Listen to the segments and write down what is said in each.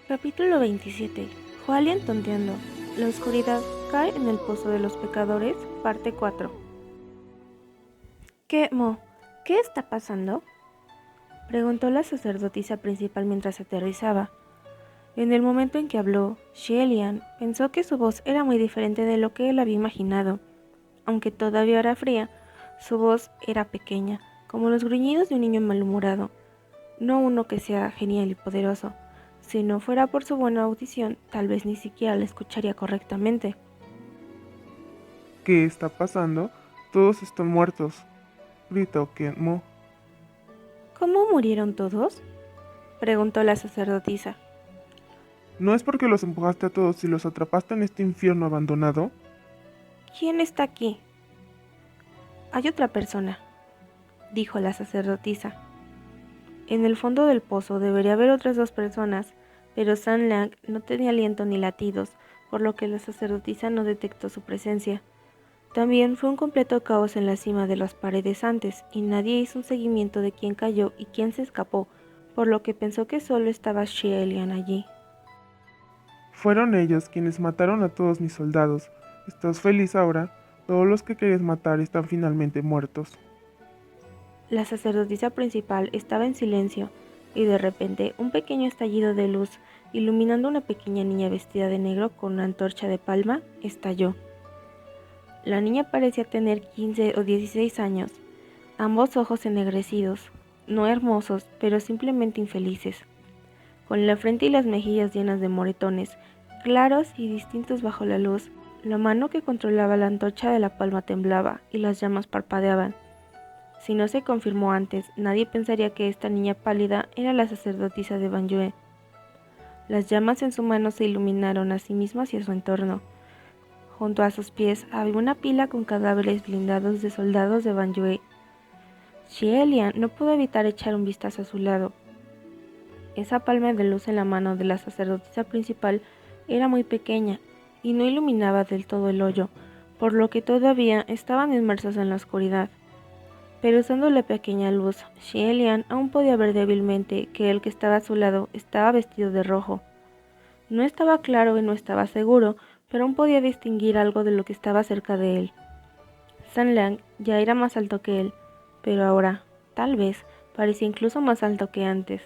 Capítulo 27. Hualien tonteando. La oscuridad cae en el pozo de los pecadores, parte 4. ¿Qué está pasando? Preguntó la sacerdotisa principal mientras aterrizaba. En el momento en que habló, Xielian pensó que su voz era muy diferente de lo que él había imaginado. Aunque todavía era fría, su voz era pequeña, como los gruñidos de un niño malhumorado. No uno que sea genial y poderoso. Si no fuera por su buena audición, tal vez ni siquiera la escucharía correctamente. ¿Qué está pasando? Todos están muertos, gritó Kenmo. ¿Cómo murieron todos?, preguntó la sacerdotisa. ¿No es porque los empujaste a todos y los atrapaste en este infierno abandonado? ¿Quién está aquí? Hay otra persona, dijo la sacerdotisa. En el fondo del pozo debería haber otras dos personas, pero San Lang no tenía aliento ni latidos, por lo que la sacerdotisa no detectó su presencia. También fue un completo caos en la cima de las paredes antes, y nadie hizo un seguimiento de quién cayó y quién se escapó, por lo que pensó que solo estaba Xielian allí. Fueron ellos quienes mataron a todos mis soldados. ¿Estás feliz ahora? Todos los que querías matar están finalmente muertos. La sacerdotisa principal estaba en silencio, y de repente un pequeño estallido de luz, iluminando una pequeña niña vestida de negro con una antorcha de palma, estalló. La niña parecía tener 15 o 16 años, ambos ojos ennegrecidos, no hermosos, pero simplemente infelices, con la frente y las mejillas llenas de moretones, claros y distintos bajo la luz. La mano que controlaba la antorcha de la palma temblaba y las llamas parpadeaban. Si no se confirmó antes, nadie pensaría que esta niña pálida era la sacerdotisa de Banyue. Las llamas en su mano se iluminaron a sí mismas y a su entorno. Junto a sus pies había una pila con cadáveres blindados de soldados de Banyue. Xielian no pudo evitar echar un vistazo a su lado. Esa palma de luz en la mano de la sacerdotisa principal era muy pequeña y no iluminaba del todo el hoyo, por lo que todavía estaban inmersos en la oscuridad. Pero usando la pequeña luz, Xielian aún podía ver débilmente que el que estaba a su lado estaba vestido de rojo. No estaba claro y no estaba seguro, pero aún podía distinguir algo de lo que estaba cerca de él. San Lang ya era más alto que él, pero ahora, tal vez, parecía incluso más alto que antes.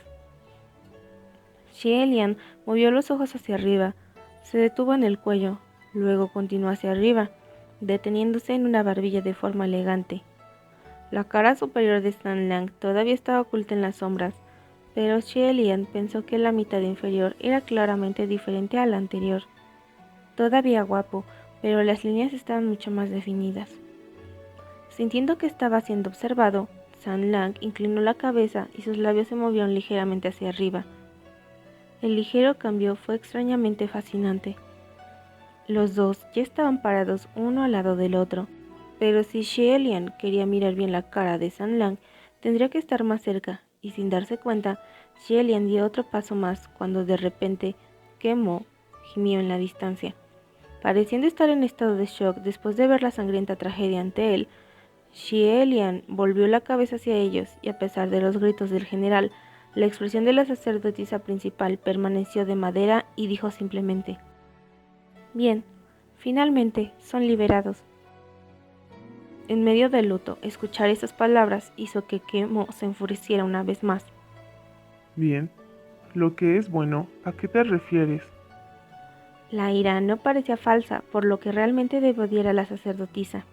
Xielian movió los ojos hacia arriba, se detuvo en el cuello, luego continuó hacia arriba, deteniéndose en una barbilla de forma elegante. La cara superior de San Lang todavía estaba oculta en las sombras, pero Xielian pensó que la mitad inferior era claramente diferente a la anterior. Todavía guapo, pero las líneas estaban mucho más definidas. Sintiendo que estaba siendo observado, San Lang inclinó la cabeza y sus labios se movieron ligeramente hacia arriba. El ligero cambio fue extrañamente fascinante. Los dos ya estaban parados uno al lado del otro, pero si Xielian quería mirar bien la cara de San Lang, tendría que estar más cerca, y sin darse cuenta, Xielian dio otro paso más cuando de repente Kemo gimió en la distancia. Pareciendo estar en estado de shock después de ver la sangrienta tragedia ante él, Xielian volvió la cabeza hacia ellos y a pesar de los gritos del general, la expresión de la sacerdotisa principal permaneció de madera y dijo simplemente: «Bien, finalmente son liberados». En medio del luto, escuchar esas palabras hizo que Kemo se enfureciera una vez más. Bien, lo que es bueno, ¿a qué te refieres? La ira no parecía falsa, por lo que realmente debiera la sacerdotisa.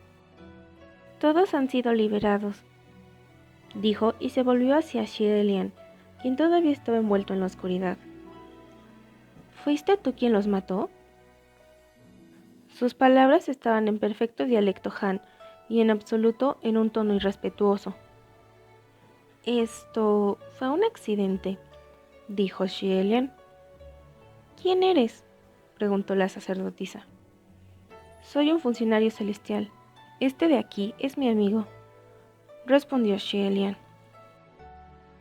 «Todos han sido liberados», dijo y se volvió hacia Xielian, quien todavía estaba envuelto en la oscuridad. «¿Fuiste tú quien los mató?». Sus palabras estaban en perfecto dialecto Han y en absoluto en un tono irrespetuoso. «Esto fue un accidente», dijo Xielian. «¿Quién eres?», preguntó la sacerdotisa. «Soy un funcionario celestial. Este de aquí es mi amigo», respondió Xielian.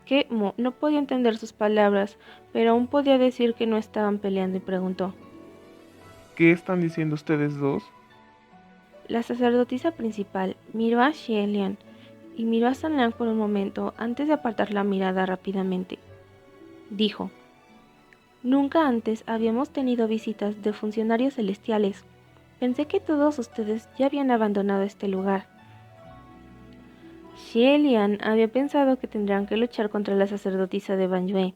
Kemo no podía entender sus palabras, pero aún podía decir que no estaban peleando y preguntó. ¿Qué están diciendo ustedes dos? La sacerdotisa principal miró a Xielian y miró a San Lang por un momento antes de apartar la mirada rápidamente. Dijo: Nunca antes habíamos tenido visitas de funcionarios celestiales. Pensé que todos ustedes ya habían abandonado este lugar. Xie Lian había pensado que tendrían que luchar contra la sacerdotisa de Banyue,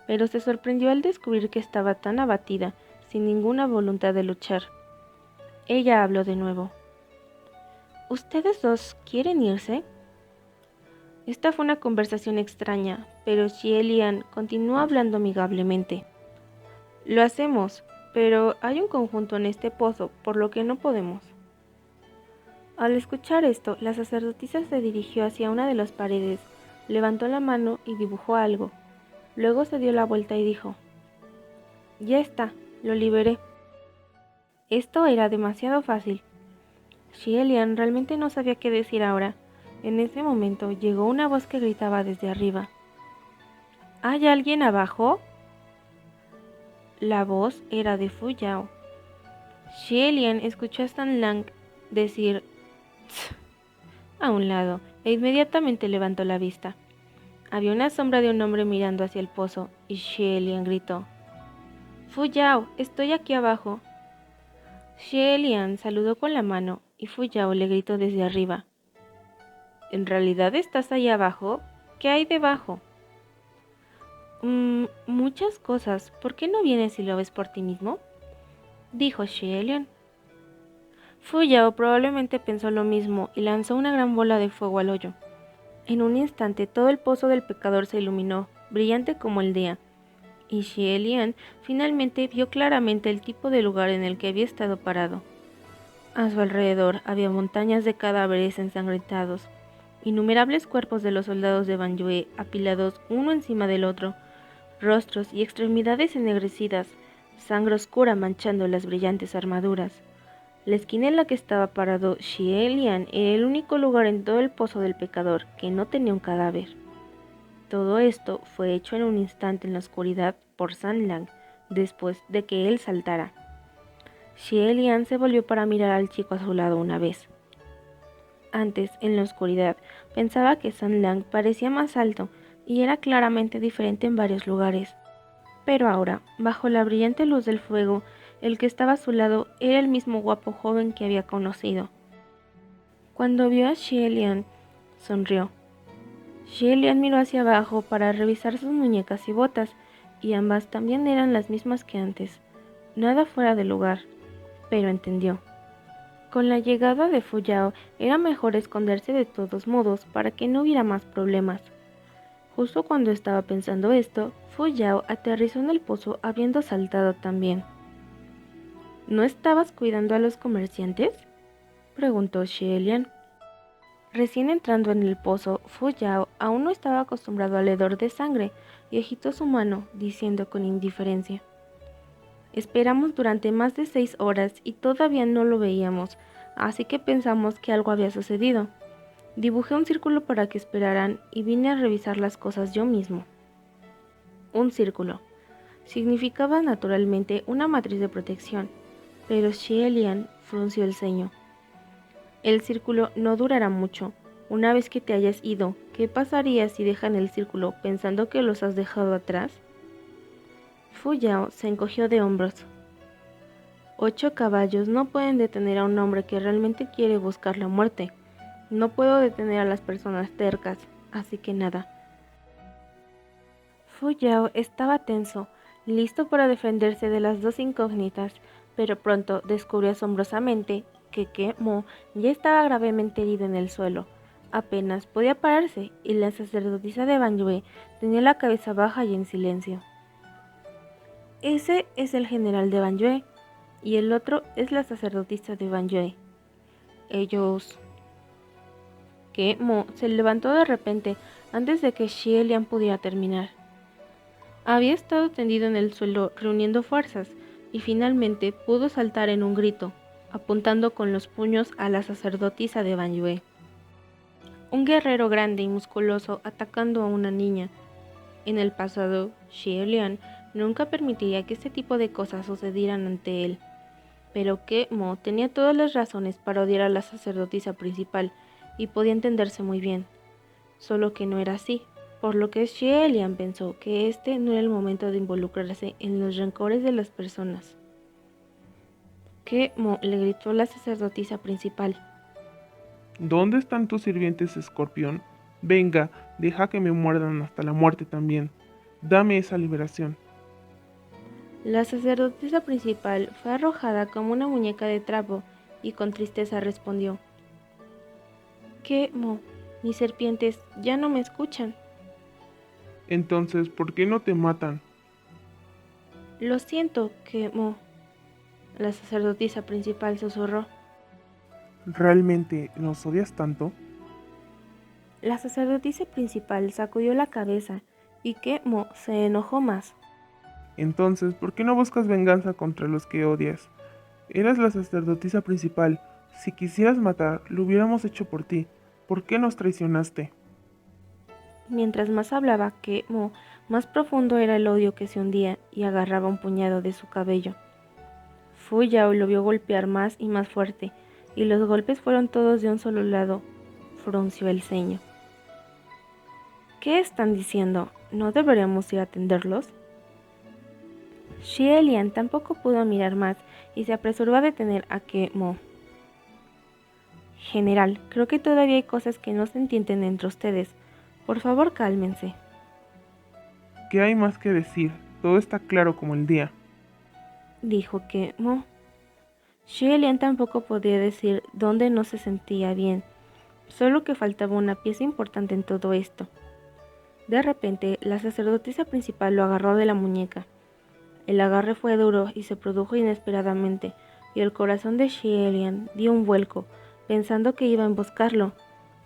pero se sorprendió al descubrir que estaba tan abatida, sin ninguna voluntad de luchar. Ella habló de nuevo. ¿Ustedes dos quieren irse? Esta fue una conversación extraña, pero Xie Lian continuó hablando amigablemente. Lo hacemos, pero hay un conjunto en este pozo, por lo que no podemos. Al escuchar esto, la sacerdotisa se dirigió hacia una de las paredes, levantó la mano y dibujó algo. Luego se dio la vuelta y dijo: Ya está, lo liberé. Esto era demasiado fácil. Xie Lian realmente no sabía qué decir ahora. En ese momento llegó una voz que gritaba desde arriba. ¿Hay alguien abajo? La voz era de Fu Yao. Xie Lian escuchó a San Lang decir "Tss" a un lado e inmediatamente levantó la vista. Había una sombra de un hombre mirando hacia el pozo y Xie Lian gritó: Fu Yao, estoy aquí abajo. Xie Lian saludó con la mano y Fu Yao le gritó desde arriba: ¿En realidad estás ahí abajo? ¿Qué hay debajo? Muchas cosas. ¿Por qué no vienes y lo ves por ti mismo? Dijo Xie Lian. Fu Yao probablemente pensó lo mismo y lanzó una gran bola de fuego al hoyo. En un instante todo el pozo del pecador se iluminó, brillante como el día, y Xie Lian finalmente vio claramente el tipo de lugar en el que había estado parado. A su alrededor había montañas de cadáveres ensangrentados, innumerables cuerpos de los soldados de Banyue apilados uno encima del otro, rostros y extremidades ennegrecidas, sangre oscura manchando las brillantes armaduras. La esquina en la que estaba parado Xie Lian era el único lugar en todo el pozo del pecador que no tenía un cadáver. Todo esto fue hecho en un instante en la oscuridad por San Lang, después de que él saltara. Xie Lian se volvió para mirar al chico a su lado una vez. Antes, en la oscuridad, pensaba que San Lang parecía más alto y era claramente diferente en varios lugares. Pero ahora, bajo la brillante luz del fuego, el que estaba a su lado era el mismo guapo joven que había conocido. Cuando vio a Xie Lian, sonrió. Xie Lian miró hacia abajo para revisar sus muñecas y botas, y ambas también eran las mismas que antes. Nada fuera de lugar, pero entendió. Con la llegada de Fu Yao era mejor esconderse de todos modos para que no hubiera más problemas. Justo cuando estaba pensando esto, Fu Yao aterrizó en el pozo habiendo saltado también. ¿No estabas cuidando a los comerciantes?, preguntó Xie Lian. Recién entrando en el pozo, Fu Yao aún no estaba acostumbrado al hedor de sangre y agitó su mano, diciendo con indiferencia: Esperamos durante más de 6 horas y todavía no lo veíamos, así que pensamos que algo había sucedido. Dibujé un círculo para que esperaran y vine a revisar las cosas yo mismo. Un círculo. Significaba naturalmente una matriz de protección, pero Xie Lian frunció el ceño. El círculo no durará mucho. Una vez que te hayas ido, ¿qué pasaría si dejan el círculo pensando que los has dejado atrás? Fu Yao se encogió de hombros. 8 caballos no pueden detener a un hombre que realmente quiere buscar la muerte. No puedo detener a las personas tercas, así que nada. Fu Yao estaba tenso, listo para defenderse de las dos incógnitas, pero pronto descubrió asombrosamente que Mo ya estaba gravemente herido en el suelo. Apenas podía pararse y la sacerdotisa de Banyue tenía la cabeza baja y en silencio. Ese es el general de Banyue y el otro es la sacerdotisa de Banyue. Ellos... Mo se levantó de repente antes de que Xie Lian pudiera terminar. Había estado tendido en el suelo reuniendo fuerzas y finalmente pudo saltar en un grito, apuntando con los puños a la sacerdotisa de Banyue. Un guerrero grande y musculoso atacando a una niña. En el pasado, Xie Lian nunca permitiría que este tipo de cosas sucedieran ante él. Pero Mo tenía todas las razones para odiar a la sacerdotisa principal y podía entenderse muy bien. Solo que no era así. por lo que Xie Lian pensó que este no era el momento de involucrarse en los rencores de las personas. Que Mo le gritó la sacerdotisa principal. ¿Dónde están tus sirvientes, Escorpión? Venga, deja que me muerdan hasta la muerte también. Dame esa liberación. La sacerdotisa principal fue arrojada como una muñeca de trapo y con tristeza respondió: Que Mo, mis serpientes ya no me escuchan. Entonces, ¿por qué no te matan? Lo siento, que Mo. La sacerdotisa principal susurró. ¿Realmente nos odias tanto? La sacerdotisa principal sacudió la cabeza y que Mo se enojó más. Entonces, ¿por qué no buscas venganza contra los que odias? Eras la sacerdotisa principal. Si quisieras matar, lo hubiéramos hecho por ti. ¿Por qué nos traicionaste? Mientras más hablaba que Mo, más profundo era el odio que se hundía y agarraba un puñado de su cabello. Fu Yao lo vio golpear más y más fuerte, y los golpes fueron todos de un solo lado. Frunció el ceño. ¿Qué están diciendo? ¿No deberíamos ir a atenderlos? Xie Lian tampoco pudo mirar más y se apresuró a detener a Que Mo. General, creo que todavía hay cosas que no se entienden entre ustedes. Por favor, cálmense. ¿Qué hay más que decir? Todo está claro como el día. Dijo Que Mo. Xie Lian tampoco podía decir dónde no se sentía bien, solo que faltaba una pieza importante en todo esto. De repente, la sacerdotisa principal lo agarró de la muñeca. El agarre fue duro y se produjo inesperadamente, y el corazón de Xie Lian dio un vuelco, pensando que iba a emboscarlo.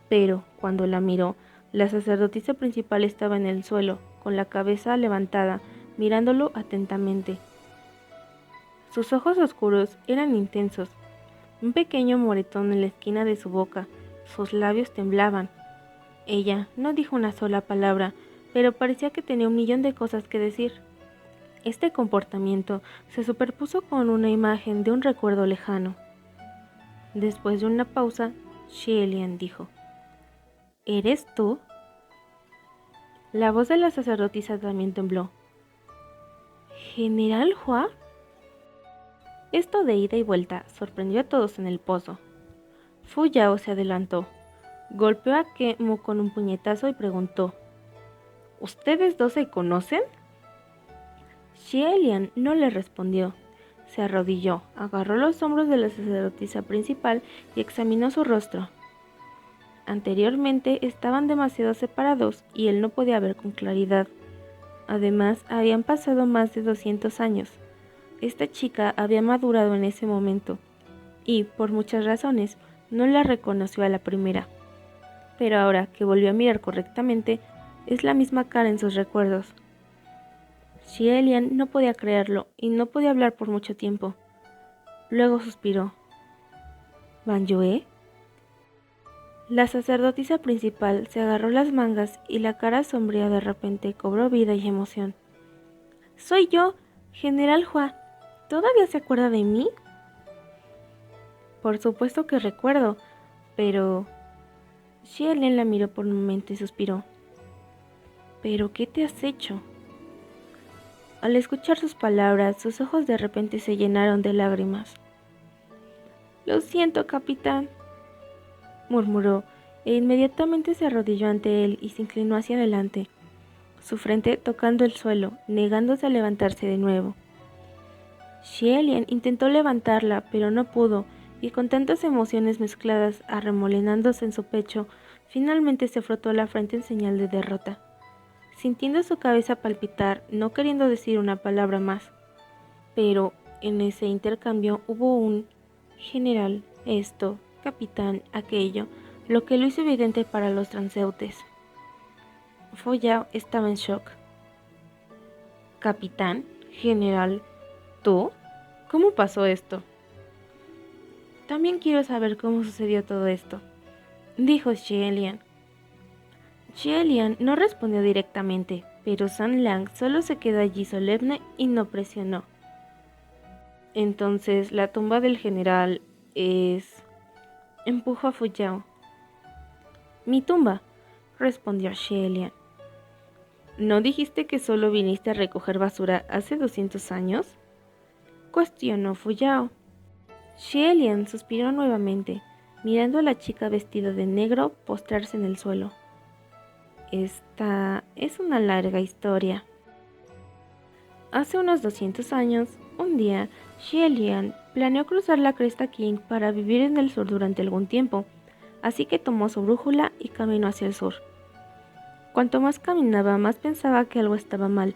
Pero, cuando la miró, la sacerdotisa principal estaba en el suelo, con la cabeza levantada, mirándolo atentamente. Sus ojos oscuros eran intensos, un pequeño moretón en la esquina de su boca, sus labios temblaban. Ella no dijo una sola palabra, pero parecía que tenía 1.000.000 de cosas que decir. Este comportamiento se superpuso con una imagen de un recuerdo lejano. Después de una pausa, Xie Lian dijo: ¿Eres tú? La voz de la sacerdotisa también tembló. ¿General Hua? Esto de ida y vuelta sorprendió a todos en el pozo. Fu Yao se adelantó, golpeó a Que Mo con un puñetazo y preguntó: ¿Ustedes dos se conocen? Xie Lian no le respondió. Se arrodilló, agarró los hombros de la sacerdotisa principal y examinó su rostro. Anteriormente estaban demasiado separados y él no podía ver con claridad. Además, habían pasado más de 200 años. Esta chica había madurado en ese momento y, por muchas razones, no la reconoció a la primera. Pero ahora que volvió a mirar correctamente, es la misma cara en sus recuerdos. Xie Lian no podía creerlo y no podía hablar por mucho tiempo. Luego suspiró. ¿Ban Yue? La sacerdotisa principal se agarró las mangas y la cara sombría de repente cobró vida y emoción. Soy yo, General Hua. ¿Todavía se acuerda de mí? Por supuesto que recuerdo, pero... Xie Lian la miró por un momento y suspiró. ¿Pero qué te has hecho? Al escuchar sus palabras, sus ojos de repente se llenaron de lágrimas. Lo siento, capitán, murmuró, e inmediatamente se arrodilló ante él y se inclinó hacia adelante, su frente tocando el suelo, negándose a levantarse de nuevo. Xie Lian intentó levantarla, pero no pudo, y con tantas emociones mezcladas arremolinándose en su pecho, finalmente se frotó la frente en señal de derrota, sintiendo su cabeza palpitar, no queriendo decir una palabra más. Pero en ese intercambio hubo un general, esto, capitán, aquello, lo que lo hizo evidente para los transeúntes. Fu Yao estaba en shock. ¿Capitán? ¿General? ¿Tú? ¿Cómo pasó esto? También quiero saber cómo sucedió todo esto, dijo Xie Lian. Xie Lian no respondió directamente, pero San Lang solo se quedó allí solemne y no presionó. Entonces, la tumba del general es... Empujó a Fu Yao. Mi tumba, respondió Xie Lian. ¿No dijiste que solo viniste a recoger basura hace 200 años? Cuestionó Fuyao. Xie Lian suspiró nuevamente, mirando a la chica vestida de negro postrarse en el suelo. Esta es una larga historia. Hace unos 200 años, un día, Xie Lian planeó cruzar la cresta King para vivir en el sur durante algún tiempo, así que tomó su brújula y caminó hacia el sur. Cuanto más caminaba, más pensaba que algo estaba mal,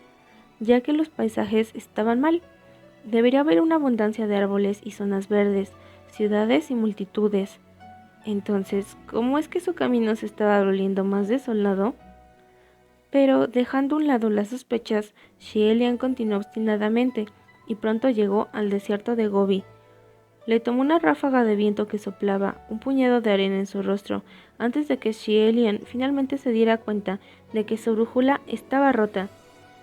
ya que los paisajes estaban mal. Debería haber una abundancia de árboles y zonas verdes, ciudades y multitudes. Entonces, ¿cómo es que su camino se estaba volviendo más desolado? Pero, dejando a un lado las sospechas, Xie Lian continuó obstinadamente y pronto llegó al desierto de Gobi. Le tomó una ráfaga de viento que soplaba, un puñado de arena en su rostro, antes de que Xie Lian finalmente se diera cuenta de que su brújula estaba rota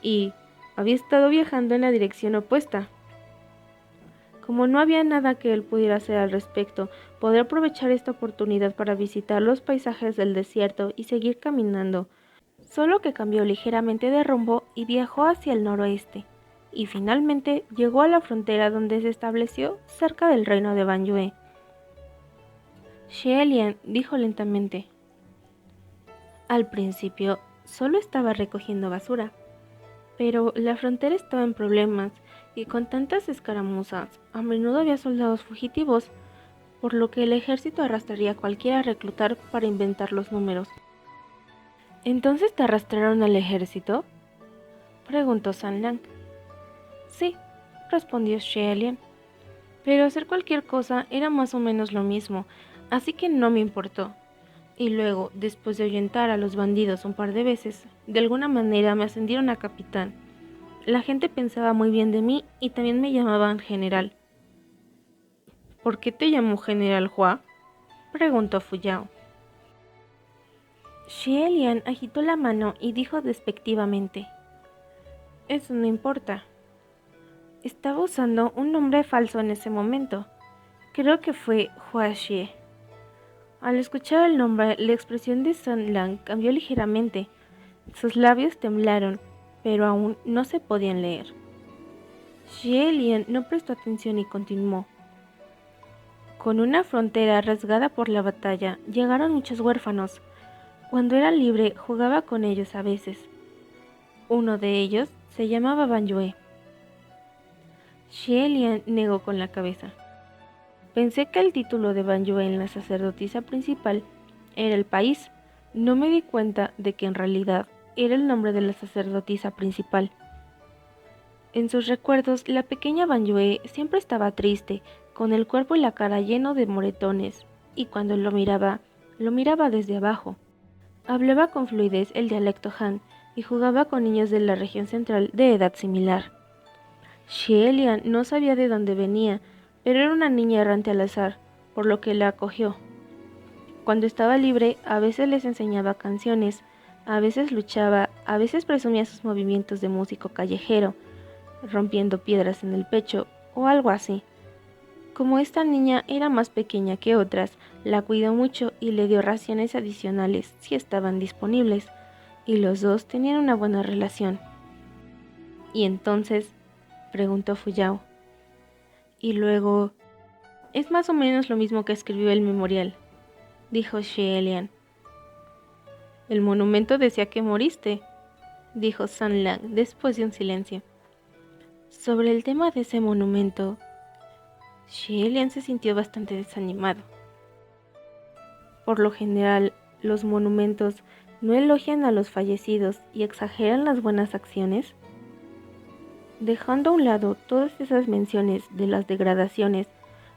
y había estado viajando en la dirección opuesta. Como no había nada que él pudiera hacer al respecto, podría aprovechar esta oportunidad para visitar los paisajes del desierto y seguir caminando, solo que cambió ligeramente de rumbo y viajó hacia el noroeste, y finalmente llegó a la frontera donde se estableció cerca del reino de Banyue. Xie Lian dijo lentamente: al principio solo estaba recogiendo basura, pero la frontera estaba en problemas y con tantas escaramuzas, a menudo había soldados fugitivos, por lo que el ejército arrastraría a cualquiera a reclutar para inventar los números. ¿Entonces te arrastraron al ejército?, preguntó San Lang. Sí, respondió Xie Lian, pero hacer cualquier cosa era más o menos lo mismo, así que no me importó. Y luego, después de ahuyentar a los bandidos un par de veces, de alguna manera me ascendieron a capitán. La gente pensaba muy bien de mí y también me llamaban general. ¿Por qué te llamó General Hua?, preguntó Fuyao. Xie Lian agitó la mano y dijo despectivamente: eso no importa. Estaba usando un nombre falso en ese momento. Creo que fue Hua Xie. Al escuchar el nombre, la expresión de San Lang cambió ligeramente. Sus labios temblaron, pero aún no se podían leer. Xie Lian no prestó atención y continuó. Con una frontera rasgada por la batalla, llegaron muchos huérfanos. Cuando era libre, jugaba con ellos a veces. Uno de ellos se llamaba Banyue. Xie Lian negó con la cabeza. Pensé que el título de Banyue en la sacerdotisa principal era el país. No me di cuenta de que en realidad era el nombre de la sacerdotisa principal. En sus recuerdos, la pequeña Banyue siempre estaba triste, con el cuerpo y la cara lleno de moretones, y cuando lo miraba desde abajo. Hablaba con fluidez el dialecto Han y jugaba con niños de la región central de edad similar. Xie Lian no sabía de dónde venía, pero era una niña errante al azar, por lo que la acogió. Cuando estaba libre, a veces les enseñaba canciones, a veces luchaba, a veces presumía sus movimientos de músico callejero, rompiendo piedras en el pecho o algo así. Como esta niña era más pequeña que otras, la cuidó mucho y le dio raciones adicionales si estaban disponibles, y los dos tenían una buena relación. ¿Y entonces?, preguntó Fuyao. Y luego, es más o menos lo mismo que escribió el memorial, dijo Xie Lian. El monumento decía que moriste, dijo San Lang después de un silencio. Sobre el tema de ese monumento, Xie Lian se sintió bastante desanimado. Por lo general, los monumentos no elogian a los fallecidos y exageran las buenas acciones. Dejando a un lado todas esas menciones de las degradaciones,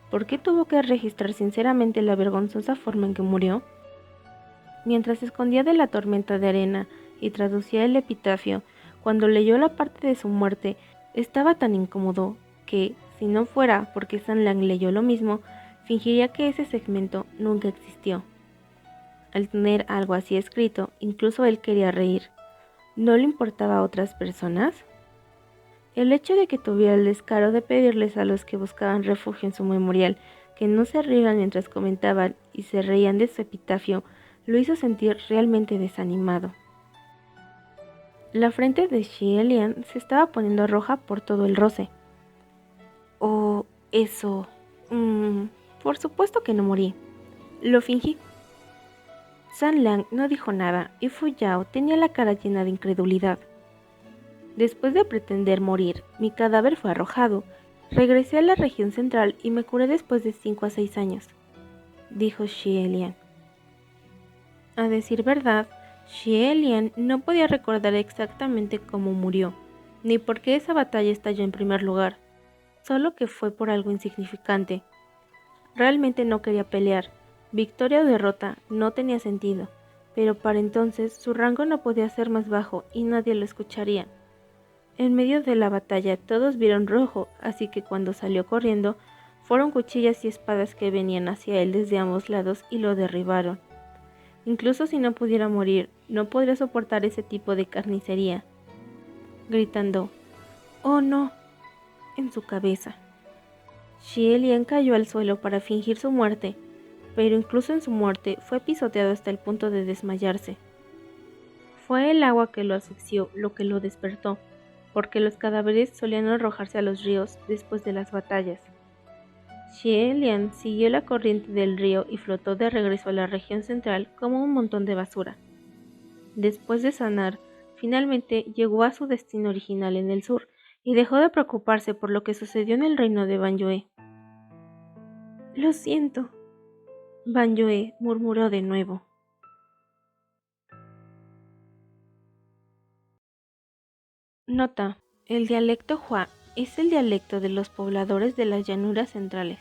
¿por qué tuvo que registrar sinceramente la vergonzosa forma en que murió? Mientras se escondía de la tormenta de arena y traducía el epitafio, cuando leyó la parte de su muerte, estaba tan incómodo que, si no fuera porque San Lang leyó lo mismo, fingiría que ese segmento nunca existió. Al tener algo así escrito, incluso él quería reír. ¿No le importaba a otras personas? El hecho de que tuviera el descaro de pedirles a los que buscaban refugio en su memorial que no se rieran mientras comentaban y se reían de su epitafio, lo hizo sentir realmente desanimado. La frente de Xie Lian se estaba poniendo roja por todo el roce. Oh, eso. Por supuesto que no morí. Lo fingí. San Lang no dijo nada y Fu Yao tenía la cara llena de incredulidad. Después de pretender morir, mi cadáver fue arrojado. Regresé a la región central y me curé después de 5 a 6 años, dijo Xie Lian. A decir verdad, Xie Lian no podía recordar exactamente cómo murió, ni por qué esa batalla estalló en primer lugar, solo que fue por algo insignificante. Realmente no quería pelear. Victoria o derrota no tenía sentido, pero para entonces su rango no podía ser más bajo y nadie lo escucharía. En medio de la batalla todos vieron rojo, así que cuando salió corriendo, fueron cuchillas y espadas que venían hacia él desde ambos lados y lo derribaron. Incluso si no pudiera morir, no podría soportar ese tipo de carnicería, gritando, ¡oh no!, en su cabeza. Xie Lian cayó al suelo para fingir su muerte, pero incluso en su muerte fue pisoteado hasta el punto de desmayarse. Fue el agua que lo asfixió lo que lo despertó, porque los cadáveres solían arrojarse a los ríos después de las batallas. Xie Lian siguió la corriente del río y flotó de regreso a la región central como un montón de basura. Después de sanar, finalmente llegó a su destino original en el sur y dejó de preocuparse por lo que sucedió en el reino de Banyue. Lo siento, Banyue murmuró de nuevo. Nota: el dialecto Hua es el dialecto de los pobladores de las llanuras centrales.